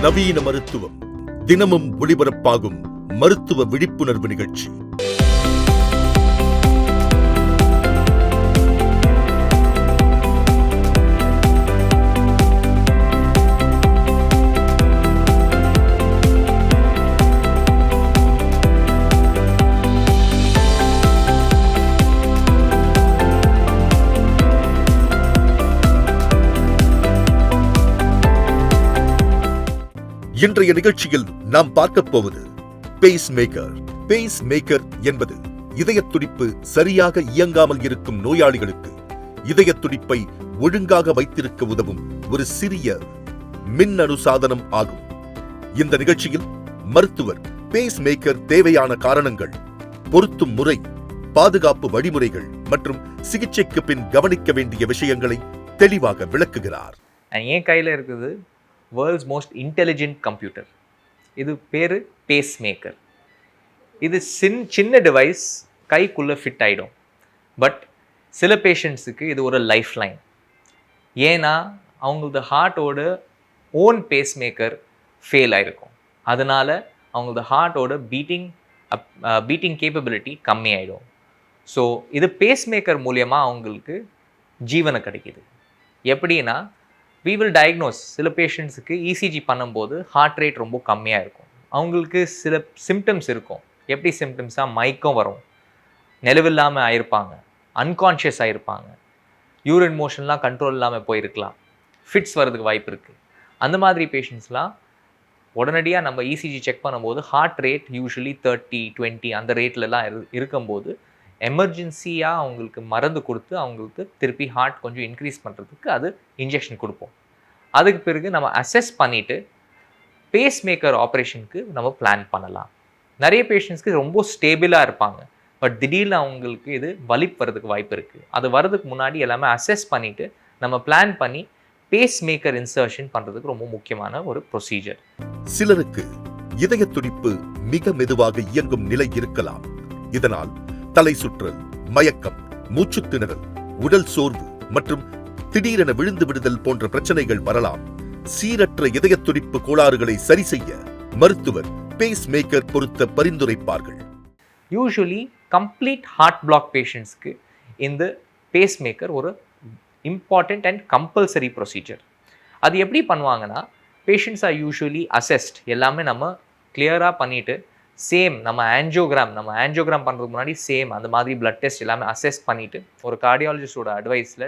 நவீன மருத்துவம் தினமும் ஒளிபரப்பாகும் மருத்துவ விழிப்புணர்வு நிகழ்ச்சி. இன்றைய நிகழ்ச்சியில் நாம் பார்க்க போவது பேஸ் மேக்கர். பேஸ் மேக்கர் என்பது இதய துடிப்பு சரியாக இயங்காமல் இருக்கும் நோயாளிகளுக்கு இதய துடிப்பை ஒழுங்காக வைத்திருக்க உதவும் ஒரு சிறிய மின்னணு சாதனம் ஆகும். இந்த நிகழ்ச்சியில் மருத்துவர் பேஸ் மேக்கர் தேவையான காரணங்கள், பொருத்தும் முறை, பாதுகாப்பு வழிமுறைகள் மற்றும் சிகிச்சைக்கு பின் கவனிக்க வேண்டிய விஷயங்களை தெளிவாக விளக்குகிறார். என் கையில் இருக்குது வேர்ல்ட்ஸ் மோஸ்ட் இன்டெலிஜென்ட் கம்ப்யூட்டர். இது பேர் பேஸ் மேக்கர். இது சின்ன டிவைஸ், கைக்குள்ளே ஃபிட் ஆகிடும். பட் சில பேஷண்ட்ஸுக்கு இது ஒரு லைஃப் லைன். ஏன்னா அவங்களது ஹார்ட்டோட ஓன் பேஸ் மேக்கர் ஃபெயில் ஆகிருக்கும். அதனால் அவங்களது ஹார்ட்டோட பீட்டிங் கேப்பபிலிட்டி கம்மியாயிடும். ஸோ இது பேஸ் மேக்கர் மூலியமாக அவங்களுக்கு ஜீவனை கிடைக்கிது. எப்படின்னா we will diagnose சில பேஷண்ட்ஸுக்கு இசிஜி பண்ணும்போது ஹார்ட் ரேட் ரொம்ப கம்மியாக இருக்கும். அவங்களுக்கு சில சிம்டம்ஸ் இருக்கும். எப்படி சிம்டம்ஸாக மயக்கம் வரும், நிலவில்லாமல் ஆயிருப்பாங்க, அன்கான்ஷியஸ் ஆகிருப்பாங்க, யூரின் மோஷன்லாம் கண்ட்ரோல் இல்லாமல் போயிருக்கலாம், ஃபிட்ஸ் வரதுக்கு வாய்ப்பு இருக்குது. அந்த மாதிரி பேஷண்ட்ஸ்லாம் உடனடியாக நம்ம இசிஜி செக் பண்ணும்போது ஹார்ட் ரேட் யூஸ்வலி 30-20 அந்த ரேட்லலாம் இருக்கும்போது எமர்ஜென்சியாக அவங்களுக்கு மருந்து கொடுத்து அவங்களுக்கு திருப்பி ஹார்ட் கொஞ்சம் இன்க்ரீஸ் பண்ணுறதுக்கு அது இன்ஜெக்ஷன் கொடுப்போம். அதுக்கு பிறகு நம்ம அசஸ் பண்ணிவிட்டு பேஸ் மேக்கர் ஆப்ரேஷனுக்கு நம்ம பிளான் பண்ணலாம். நிறைய பேஷண்ட்ஸ்க்கு ரொம்ப ஸ்டேபிளாக இருப்பாங்க. பட் திடீர்னு அவங்களுக்கு இது வலிப்பு வரதுக்கு வாய்ப்பு இருக்குது. அது வரதுக்கு முன்னாடி எல்லாமே அசஸ் பண்ணிவிட்டு நம்ம பிளான் பண்ணி பேஸ் மேக்கர் இன்சர்ஷன் பண்ணுறதுக்கு ரொம்ப முக்கியமான ஒரு ப்ரொசீஜர். சிலருக்கு இதய துடிப்பு மிக மெதுவாக இயங்கும் நிலை இருக்கலாம். இதனால் தலை சுற்றல், மயக்கம், மூச்சு திணறல், உடல் சோர்வு மற்றும் திடீரென விழுந்து விடுதல் போன்ற பிரச்சனைகள் வரலாம். சீரற்ற இதய துடிப்பு கோளாறுகளை சரி செய்ய மருத்துவர் பேஸ் மேக்கர் பொருத்த பரிந்துரைப்பார்கள். யூஸ்வலி கம்ப்ளீட் ஹார்ட் பிளாக் பேஷண்ட்ஸ்க்கு இந்த பேஸ் மேக்கர் ஒரு இம்பார்ட்டண்ட் அண்ட் கம்பல்சரி ப்ரொசீஜர். அது எப்படி பண்ணுவாங்கன்னா, பேஷண்ட்ஸ் ஆர் யூஸ்வலி அசஸ்ட். எல்லாமே நம்ம கிளியராக பண்ணிவிட்டு சேம் நம்ம ஆன்ஜியோகிராம் பண்ணுறதுக்கு முன்னாடி சேம் அந்த மாதிரி பிளட் டெஸ்ட் எல்லாமே அசஸ் பண்ணிவிட்டு ஒரு கார்டியாலஜிஸ்டோட அட்வைஸில்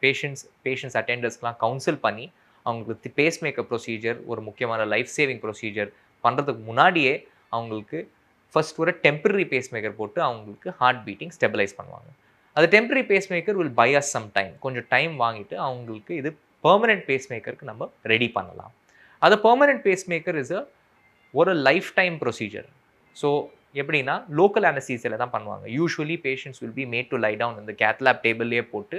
பேஷண்ட்ஸ் அட்டெண்டர்ஸ்க்கெலாம் கவுன்சில் பண்ணி அவங்களுக்கு பேஸ் மேக்கர் ப்ரொசீஜர் ஒரு முக்கியமான லைஃப் சேவிங் ப்ரொசீஜர் பண்ணுறதுக்கு முன்னாடியே அவங்களுக்கு ஃபர்ஸ்ட் ஒரு டெம்பரரி பேஸ் மேக்கர் போட்டு அவங்களுக்கு ஹார்ட் பீட்டிங் ஸ்டெபிலைஸ் பண்ணுவாங்க. அது temporary pacemaker will buy us some time, கொஞ்சம் டைம் வாங்கிட்டு அவங்களுக்கு இது பெர்மனெண்ட் பேஸ் மேக்கருக்கு நம்ம ரெடி பண்ணலாம். அது பெர்மனெண்ட் பேஸ் மேக்கர் இஸ் ஒரு லைஃப் டைம் ப்ரொசீஜர். ஸோ எப்படின்னா லோக்கல் அனஸ்தீசியாவில் தான் பண்ணுவாங்க. Usually patients will be made to lie down இந்த கேத்லாப் டேபிள்லேயே போட்டு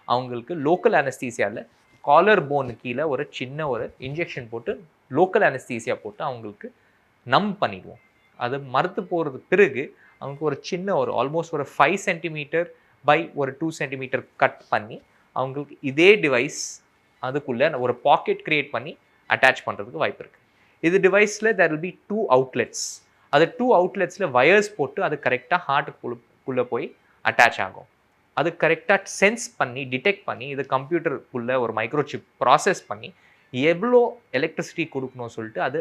அவங்களுக்கு லோக்கல் அனஸ்தீசியாவில் காலர் போனு கீழே ஒரு சின்ன ஒரு இன்ஜெக்ஷன் போட்டு லோக்கல் அனஸ்தீசியா போட்டு அவங்களுக்கு நம் பண்ணிடுவோம். அது மறுத்து போகிறது பிறகு அவங்களுக்கு ஒரு சின்ன ஒரு ஆல்மோஸ்ட் ஒரு 5 சென்டிமீட்டர் பை ஒரு 2 சென்டிமீட்டர் கட் பண்ணி அவங்களுக்கு இதே டிவைஸ் அதுக்குள்ளே ஒரு பாக்கெட் க்ரியேட் பண்ணி அட்டாச் பண்ணுறதுக்கு வாய்ப்பு இருக்குது. இது டிவைஸில் தேர் வில் பி 2 அவுட்லெட்ஸ். அது 2 அவுட்லெட்ஸில் வயர்ஸ் போட்டு அது கரெக்டாக ஹார்ட்டுக்குள்ளே போய் அட்டாச் ஆகும். அது கரெக்டாக சென்ஸ் பண்ணி டிடெக்ட் பண்ணி இது கம்ப்யூட்டருக்குள்ளே ஒரு மைக்ரோசிப் ப்ராசஸ் பண்ணி எவ்வளோ எலக்ட்ரிசிட்டி கொடுக்கணும்னு சொல்லிட்டு அது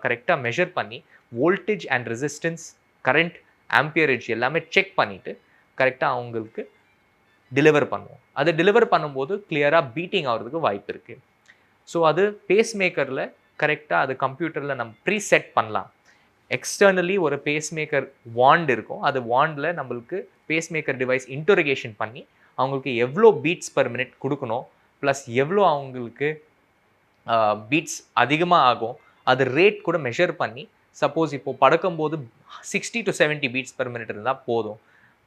கரெக்டாக மெஷர் பண்ணி வோல்டேஜ் அண்ட் ரெசிஸ்டன்ஸ், கரண்ட், ஆம்பியரேஜ் எல்லாமே செக் பண்ணிவிட்டு கரெக்டாக அவங்களுக்கு டெலிவர் பண்ணுவோம். அது டெலிவர் பண்ணும்போது கிளியராக பீட்டிங் ஆகிறதுக்கு வாய்ப்பு இருக்குது. ஸோ அது பேஸ் மேக்கரில் கரெக்டாக அது கம்ப்யூட்டரில் நம்ம ப்ரீசெட் பண்ணலாம். எக்ஸ்டர்னலி ஒரு பேஸ் மேக்கர் வாண்ட் இருக்கும். அது வாண்டில் நம்மளுக்கு பேஸ் மேக்கர் டிவைஸ் இன்டரோகேஷன் பண்ணி அவங்களுக்கு எவ்வளோ பீட்ஸ் பர் மினிட் கொடுக்கணும், ப்ளஸ் எவ்வளோ அவங்களுக்கு பீட்ஸ் அதிகமாக ஆகும் அது ரேட் கூட மெஷர் பண்ணி, சப்போஸ் இப்போது படுக்கும்போது 60 to 70 பீட்ஸ் பர் மினிட் இருந்தால் போதும்,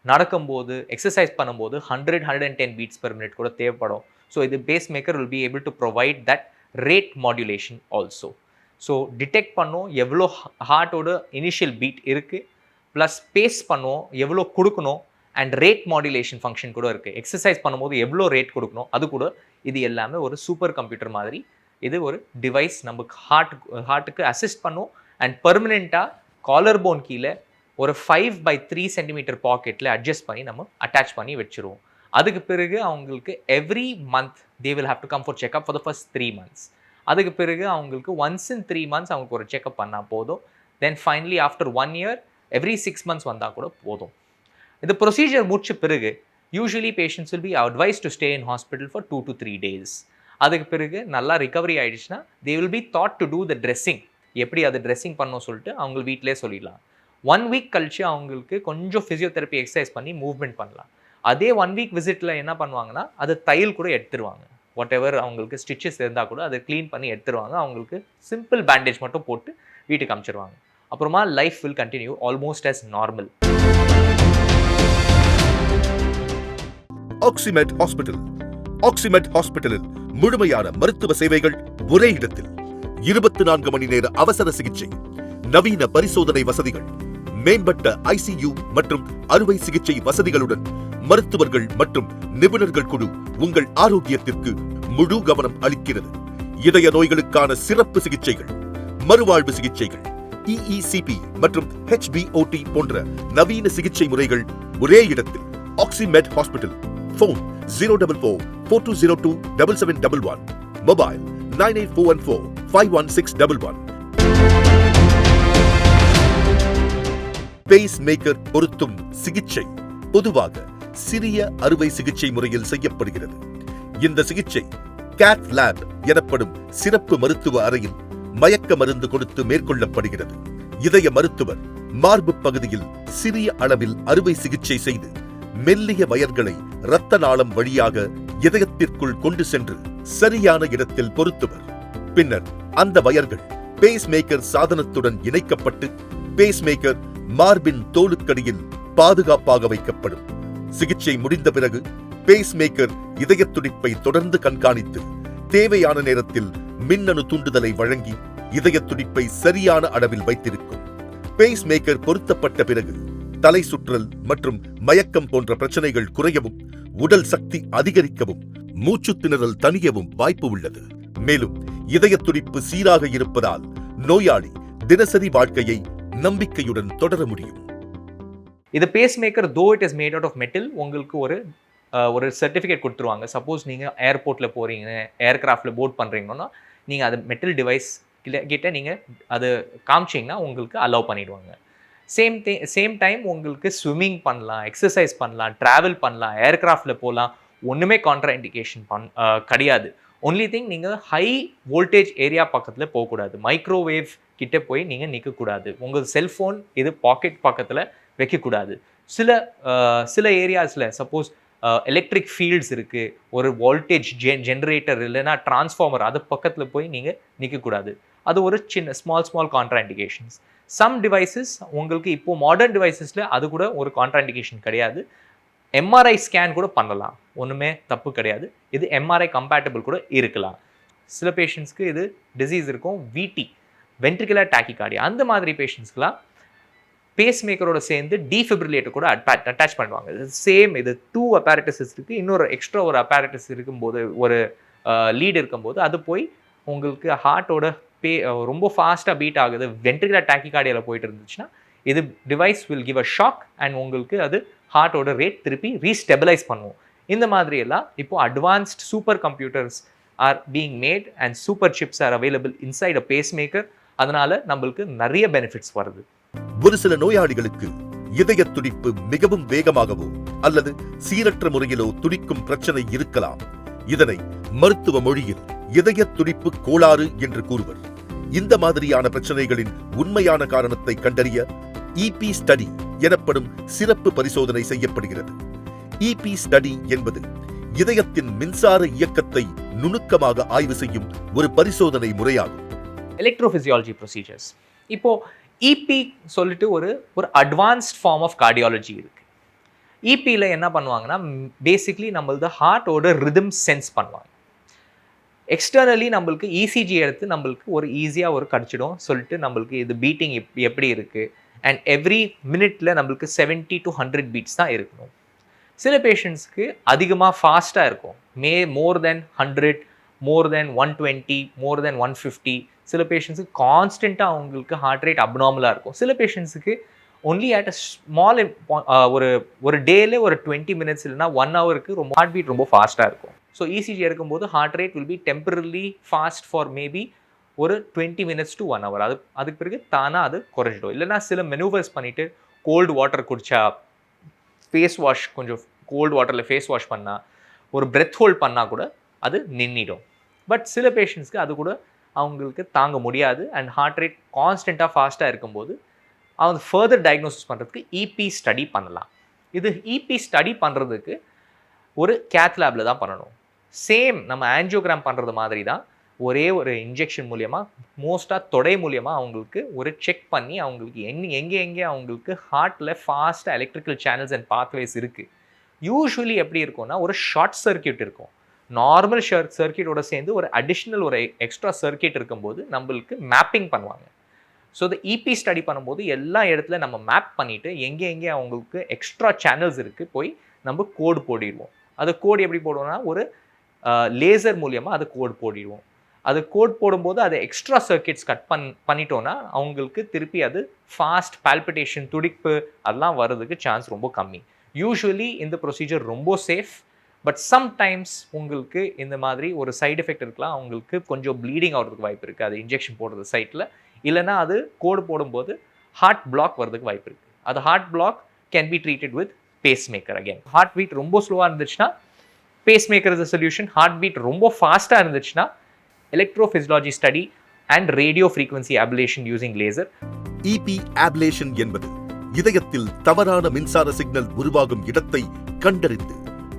நடக்கும்போது எக்ஸசைஸ் பண்ணும்போது 100-110 பீட்ஸ் பர் மினிட் கூட தேவைப்படும். ஸோ இது pacemaker will be able to provide that rate modulation also. So detect பண்ணோம் எவ்வளோ ஹார்ட்டோட இனிஷியல் பீட் இருக்குது, ப்ளஸ் பேஸ் பண்ணுவோம் எவ்வளோ கொடுக்கணும், அண்ட் ரேட் மாடுலேஷன் ஃபங்க்ஷன் கூட இருக்குது. எக்ஸசைஸ் பண்ணும்போது எவ்வளோ ரேட் கொடுக்கணும் அது கூட, இது எல்லாமே ஒரு சூப்பர் கம்ப்யூட்டர் மாதிரி இது ஒரு டிவைஸ் நமக்கு ஹார்ட்டுக்கு அசிஸ்ட் பண்ணும் அண்ட் பெர்மனெண்ட்டாக காலர் போன் கீழே ஒரு 5/3 சென்டிமீட்டர் பாக்கெட்டில் அட்ஜஸ்ட் பண்ணி நம்ம அட்டாச் பண்ணி வச்சுருவோம். அதுக்கு பிறகு அவங்களுக்கு every month they will have to come for checkup for the first 3 months. அதுக்கு பிறகு அவங்களுக்கு ஒன்ஸ் இன் 3 months அவங்களுக்கு ஒரு செக்அப் பண்ணால் போதும். Then finally after 1 year every 6 months வந்தால் கூட போதும். இந்த ப்ரொசீஜர் முடிச்ச பிறகு usually patients will be advise to stay in hospital for 2 to 3 days. அதுக்கு பிறகு நல்லா ரிகவரி ஆகிடுச்சுன்னா they will be taught to do the dressing. எப்படி அது ட்ரெஸ்ஸிங் பண்ணணும் சொல்லிட்டு அவங்க வீட்டிலே சொல்லிடலாம். 1 week கழிச்சு அவங்களுக்கு கொஞ்சம் ஃபிசியோதெரப்பி எக்ஸசைஸ் பண்ணி மூவ்மெண்ட் பண்ணலாம். அதே 1 week விசிட்டில் என்ன பண்ணுவாங்கன்னா அது தையல் கூட எடுத்துருவாங்க. வாட் எவர் அவங்களுக்கு ஸ்டிச்சஸ் இருந்தால் கூட அதை க்ளீன் பண்ணி எடுத்துருவாங்க. அவங்களுக்கு சிம்பிள் பேண்டேஜ் மட்டும் போட்டு வீட்டுக்கு அனுப்பிச்சிருவாங்க. அப்புறமா life will continue almost as normal. Oxymed hospital. Oxymed ஹாஸ்பிட்டலில் முழுமையான மருத்துவ சேவைகள் ஒரே இடத்தில். 24 மணி நேர அவசர சிகிச்சை, நவீன பரிசோதனை வசதிகள், மேம்பட்ட ICU மற்றும் அறுவை சிகிச்சை வசதிகளுடன் மருத்துவர்கள் மற்றும் நிபுணர்கள் குழு உங்கள் ஆரோக்கியத்திற்கு முழு கவனம் அளிக்கிறது. இதய நோய்களுக்கான சிறப்பு சிகிச்சைகள், மறுவாழ்வு சிகிச்சைகள், EECP மற்றும் HBOT போன்ற நவீன சிகிச்சை முறைகள் ஒரே இடத்தில். Oxymed hospital. Phone 044-4202-7711. Mobile 9841451611. Pacemaker பொருத்தும் சிகிச்சை பொதுவாக சிறிய அறுவை சிகிச்சை முறையில் செய்யப்படுகிறது. இந்த சிகிச்சை கேத் லேப் எனப்படும் சிறப்பு மருத்துவ அறையில் மயக்க மருந்து கொடுத்து மேற்கொள்ளப்படுகிறது. இதய மருத்துவர் மார்பு பகுதியில் சிறிய அளவில் அறுவை சிகிச்சை செய்து மெல்லிய வயர்களை இரத்த நாளம் வழியாக இதயத்திற்குள் கொண்டு சென்று சரியான இடத்தில் பொருத்துவர். பின்னர் அந்த வயர்கள் பேஸ் மேக்கர் சாதனத்துடன் இணைக்கப்பட்டு பேஸ் மேக்கர் மார்பின் தோலுக்கடியில் பாதுகாப்பாக வைக்கப்படும். சிகிச்சை முடிந்த பிறகு பேஸ் மேக்கர் இதய துடிப்பை தொடர்ந்து கண்காணித்து தேவையான நேரத்தில் மின்னணு தூண்டுதலை வழங்கி இதய துடிப்பை சரியான அளவில் வைத்திருக்கும். பேஸ் மேக்கர் பொருத்தப்பட்ட பிறகு தலை சுற்றல் மற்றும் மயக்கம் போன்ற பிரச்சனைகள் குறையவும், உடல் சக்தி அதிகரிக்கவும், மூச்சு திணறல் தணியவும் வாய்ப்பு உள்ளது. மேலும் இதய துடிப்பு சீராக இருப்பதால் நோயாளி தினசரி வாழ்க்கையை நம்பிக்கையுடன் தொடர முடியும். இது pacemaker though it is made out of metal. உங்களுக்கு ஒரு சர்டிஃபிகேட் கொடுத்துருவாங்க. சப்போஸ் நீங்கள் ஏர்போர்ட்டில் போகிறீங்க, ஏர்கிராஃப்டில் போர்ட் பண்ணுறீங்கன்னா நீங்கள் அது மெட்டல் டிவைஸ் கிட்ட நீங்கள் அது காமிச்சிங்கன்னா உங்களுக்கு அலோவ் பண்ணிவிடுவாங்க. சேம் டைம் உங்களுக்கு ஸ்விம்மிங் பண்ணலாம், எக்ஸசைஸ் பண்ணலாம், ட்ராவல் பண்ணலாம், ஏர்கிராஃப்டில் போகலாம். ஒன்றுமே கான்ட்ரா இண்டிகேஷன் கிடையாது. ஒன்லி திங் நீங்கள் ஹை வோல்டேஜ் ஏரியா பக்கத்தில் போகக்கூடாது. மைக்ரோவேவ் கிட்டே போய் நீங்கள் நிற்கக்கூடாது. உங்கள் செல்ஃபோன் இது பாக்கெட் பக்கத்தில் வைக்கக்கூடாது. சில ஏரியாஸில் சப்போஸ் எலக்ட்ரிக் ஃபீல்ட்ஸ் இருக்குது, ஒரு வோல்டேஜ் ஜென்ரேட்டர் இல்லைன்னா டிரான்ஸ்ஃபார்மர் அது பக்கத்தில் போய் நீங்கள் நிற்கக்கூடாது. அது ஒரு small contraindications. Some devices உங்களுக்கு இப்போது மாடர்ன் டிவைசஸில் அது கூட ஒரு கான்ட்ரா இண்டிகேஷன் கிடையாது. MRI ஸ்கேன் கூட பண்ணலாம், ஒன்றுமே தப்பு கிடையாது. இது MRI கம்பேட்டபிள் கூட இருக்கலாம். சில பேஷண்ட்ஸ்க்கு இது டிசீஸ் இருக்கும், VT வென்ட்ரிகுலர் டாக்கிகார்டியா, அந்த மாதிரி பேஷண்ட்ஸ்க்குலாம் பேஸ் மேக்கரோட சேர்ந்து டீஃபிப்ரிலேட்டர் கூட அட்டாச் பண்ணுவாங்க. சேம் இது 2 apparatus இருக்குது. இன்னொரு எக்ஸ்ட்ரா ஒரு apparatus இருக்கும்போது, ஒரு லீட் இருக்கும்போது அது போய் உங்களுக்கு ஹார்ட்டோட ரொம்ப ஃபாஸ்ட்டாக பீட் ஆகுது, வென்ட்ரிகுலர் டாக்கிகார்டியாவில் போயிட்டு இருந்துச்சுன்னா இது device will give a shock and உங்களுக்கு அது ஹார்ட்டோட ரேட் திருப்பி ரீஸ்டெபிலைஸ் பண்ணுவோம். இந்த மாதிரி எல்லாம் இப்போ advanced super computers are being made and super chips are available inside a base maker. அதனால நம்மளுக்கு நிறைய பெனிஃபிட்ஸ் வருது. ஒரு சில நோயாளிகளுக்கு இதய துடிப்பு மிகவும் வேகமாகவோ அல்லது சீரற்ற முறையிலோ துடிக்கும் பிரச்சனை இருக்கலாம். இதனை மருத்துவ மொழியில் இதய துடிப்பு கோளாறு என்று கூறுவர். இந்த மாதிரியான பிரச்சனைகளின் உண்மையான காரணத்தை கண்டறிய EP ஸ்டடி எனப்படும் சிறப்பு பரிசோதனை செய்யப்படுகிறது. EP ஸ்டடி என்பது இதயத்தின் மின்சார இயக்கத்தை நுணுக்கமாக ஆய்வு செய்யும் ஒரு பரிசோதனை முறையாகும். Electrophysiology procedures. இப்போ EP சொல்லிட்டு ஒரு அட்வான்ஸ்ட் ஃபார்ம் ஆஃப் கார்டியாலஜி இருக்கு. EPயில் என்ன பண்ணுவாங்கன்னா பேசிக்லி நம்மளது ஹார்ட்டோட ரிதம் சென்ஸ் பண்ணுவாங்க. எக்ஸ்டர்னலி நம்மளுக்கு ECG எடுத்து நம்மளுக்கு ஒரு ஈஸியாக ஒரு கிடச்சிடும் சொல்லிட்டு நம்மளுக்கு இது பீட்டிங் எப்படி இருக்குது அண்ட் எவ்ரி மினிட்ல நம்மளுக்கு 70 to 100 பீட்ஸ் தான் இருக்கணும். சில பேஷண்ட்ஸ்க்கு அதிகமாக ஃபாஸ்ட்டாக இருக்கும், மோர் தென் 100 மோர் தென் 120, மோர் தென் 150. சில பேஷண்ட்ஸுக்கு கான்ஸ்டண்ட்டாக அவங்களுக்கு ஹார்ட் ரேட் அப்நார்மலாக இருக்கும். சில பேஷண்ட்ஸுக்கு ஒன்லி அட் அ ஸ்மால் ஒரு டேல ஒரு 20 மினிட்ஸ் இல்லைனா 1 ஹவருக்கு ரொம்ப ஹார்ட் பீட் ரொம்ப ஃபாஸ்ட்டாக இருக்கும். ஸோ இசிஜி எடுக்கும்போது heart rate will be temporarily fast for maybe ஒரு 20 மினிட்ஸ் டு 1 ஹவர். அதுக்கு பிறகு தானாக அது குறைஞ்சிடும். இல்லைனா சில மெனூவர்ஸ் பண்ணிவிட்டு கோல்டு வாட்டர் குடிச்சா, ஃபேஸ் வாஷ் கொஞ்சம் கோல்டு வாட்டரில் ஃபேஸ் வாஷ் பண்ணால், ஒரு பிரெத் ஹோல்ட் பண்ணால் கூட அது நின்றுடும். பட் சில பேஷண்ட்ஸ்க்கு அது கூட அவங்களுக்கு தாங்க முடியாது. அண்ட் ஹார்ட் ரேட் கான்ஸ்டண்ட்டாக ஃபாஸ்ட்டாக இருக்கும்போது அவங்க ஃபர்தர் டயக்னோசிஸ் பண்ணுறதுக்கு இபி ஸ்டடி பண்ணலாம். இது இபி ஸ்டடி பண்ணுறதுக்கு ஒரு கேத் லேபில் தான் பண்ணணும். சேம் நம்ம ஆன்ஜியோகிராம் பண்ணுறது மாதிரி தான் ஒரே ஒரு இன்ஜெக்ஷன் மூலியமாக மோஸ்ட்டாக தொடை மூலியமாக அவங்களுக்கு ஒரு செக் பண்ணி அவங்களுக்கு எங்கே அவங்களுக்கு ஹார்ட்டில் ஃபாஸ்ட்டாக எலக்ட்ரிக்கல் சேனல்ஸ் அண்ட் பாத்வேஸ் இருக்குது. யூஸ்வலி எப்படி இருக்கும்னா ஒரு ஷார்ட் சர்க்கியூட் இருக்கும். நார்மல் சர்க்கியூட்டோட சேர்ந்து ஒரு அடிஷ்னல் ஒரு எக்ஸ்ட்ரா சர்க்கியூட் இருக்கும்போது நம்மளுக்கு மேப்பிங் பண்ணுவாங்க. ஸோ இந்த இபி ஸ்டடி பண்ணும்போது எல்லா இடத்துல நம்ம மேப் பண்ணிவிட்டு எங்கே அவங்களுக்கு எக்ஸ்ட்ரா சேனல்ஸ் இருக்குது போய் நம்ம கோடு போடிடுவோம். அது கோடு எப்படி போடுவோம்னா ஒரு லேசர் மூலியமாக அது கோடு போடிடுவோம். அது கோட் போடும்போது அது எக்ஸ்ட்ரா சர்க்கியூட்ஸ் கட் பண்ணிட்டோன்னா அவங்களுக்கு திருப்பி அது ஃபாஸ்ட் பால்பிட்டேஷன், துடிப்பு அதெல்லாம் வர்றதுக்கு சான்ஸ் ரொம்ப கம்மி. யூஸ்வலி இந்த ப்ரொசீஜர் ரொம்ப சேஃப். பட் சம்டைம்ஸ் உங்களுக்கு இந்த மாதிரி ஒரு சைடு எஃபெக்ட் இருக்கலாம். அவங்களுக்கு கொஞ்சம் ப்ளீடிங் ஆகிறதுக்கு வாய்ப்பு இருக்குது அது இன்ஜெக்ஷன் போடுறது சைட்டில். இல்லைனா அது கோடு போடும்போது ஹார்ட் பிளாக் வர்றதுக்கு வாய்ப்பு இருக்குது. அது heart block can be treated with pacemaker. Again heartbeat ரொம்ப ஸ்லோவாக இருந்துச்சுன்னா pacemaker is a solution. Heartbeat ரொம்ப ஃபாஸ்ட்டாக இருந்துச்சுன்னா electrophysiology study and radio frequency ablation using laser. EP ablation என்பது இதயத்தில் தவறான மின்சார சிக்னல் உருவாகும் இடத்தை கண்டறிந்து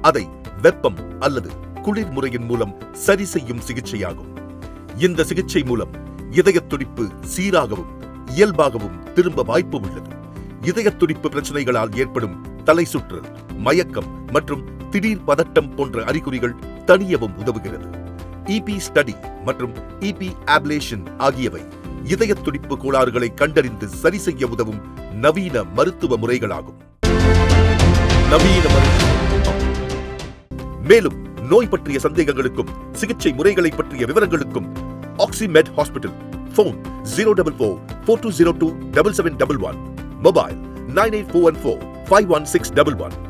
அதை வெப்பம் அல்லது குளிர் முறையின் மூலம் சரி செய்யும் சிகிச்சையாகும். இந்த சிகிச்சை மூலம் இதய துடிப்பு சீராகவும் இயல்பாகவும் திரும்ப வாய்ப்பு உள்ளது. இதய துடிப்பு பிரச்சனைகளால் ஏற்படும் தலை சுற்றல், மயக்கம் மற்றும் திடீர் பதட்டம் போன்ற அறிகுறிகள் தணியவும் உதவுகிறது. இபி ஸ்டடி மற்றும் இபி ஆப்லேஷன் ஆகியவை இதய துடிப்பு கோளாறுகளை கண்டறிந்து சரி செய்ய உதவும் நவீன மருத்துவ முறைகளாகும். மேலும் நோய் பற்றிய சந்தேகங்களுக்கும் சிகிச்சை முறைகளை பற்றிய விவரங்களுக்கும் ஆக்சிமெட் ஹாஸ்பிட்டல், போன் 044-4202-7711, மொபைல் 9841451611.